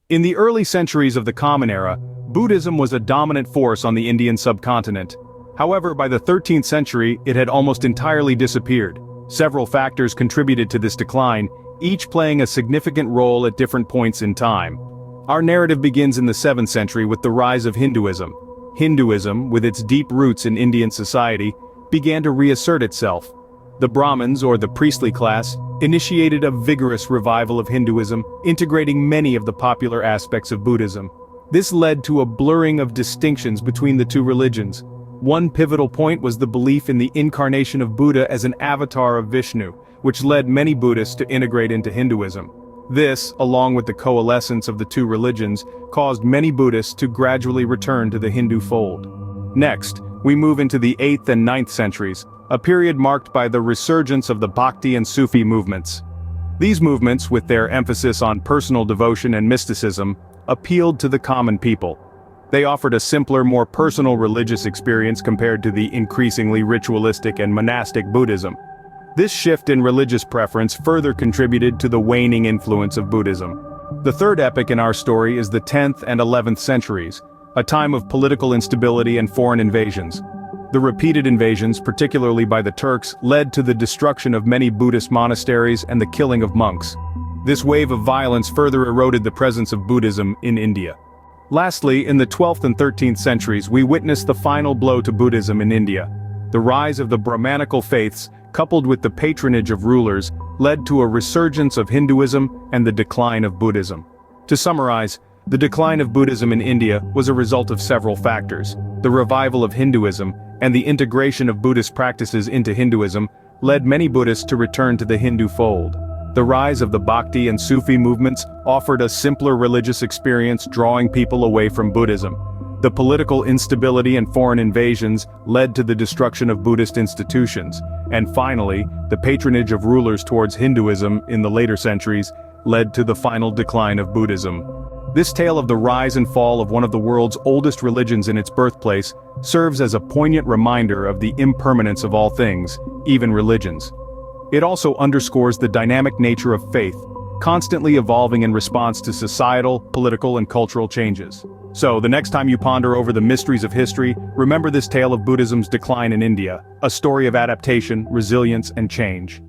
In the early centuries of the Common Era, Buddhism was a dominant force on the Indian subcontinent. However, by the 13th century, it had almost entirely disappeared. Several factors contributed to this decline, each playing a significant role at different points in time. Our narrative begins in the 7th century with the rise of Hinduism. Hinduism, with its deep roots in Indian society, began to reassert itself. The Brahmins, or the priestly class, initiated a vigorous revival of Hinduism, integrating many of the popular aspects of Buddhism. This led to a blurring of distinctions between the two religions. One pivotal point was the belief in the incarnation of Buddha as an avatar of Vishnu, which led many Buddhists to integrate into Hinduism. This, along with the coalescence of the two religions, caused many Buddhists to gradually return to the Hindu fold. Next, we move into the 8th and 9th centuries, a period marked by the resurgence of the Bhakti and Sufi movements. These movements, with their emphasis on personal devotion and mysticism, appealed to the common people. They offered a simpler, more personal religious experience compared to the increasingly ritualistic and monastic Buddhism. This shift in religious preference further contributed to the waning influence of Buddhism. The third epoch in our story is the 10th and 11th centuries, a time of political instability and foreign invasions. The repeated invasions, particularly by the Turks, led to the destruction of many Buddhist monasteries and the killing of monks. This wave of violence further eroded the presence of Buddhism in India. Lastly, in the 12th and 13th centuries, we witnessed the final blow to Buddhism in India. The rise of the Brahmanical faiths, coupled with the patronage of rulers, led to a resurgence of Hinduism and the decline of Buddhism. To summarize, the decline of Buddhism in India was a result of several factors. The revival of Hinduism and the integration of Buddhist practices into Hinduism led many Buddhists to return to the Hindu fold. The rise of the Bhakti and Sufi movements offered a simpler religious experience, drawing people away from Buddhism. The political instability and foreign invasions led to the destruction of Buddhist institutions. And finally, the patronage of rulers towards Hinduism in the later centuries led to the final decline of Buddhism. This tale of the rise and fall of one of the world's oldest religions in its birthplace serves as a poignant reminder of the impermanence of all things, even religions. It also underscores the dynamic nature of faith, constantly evolving in response to societal, political, and cultural changes. So, the next time you ponder over the mysteries of history, remember this tale of Buddhism's decline in India, a story of adaptation, resilience, and change.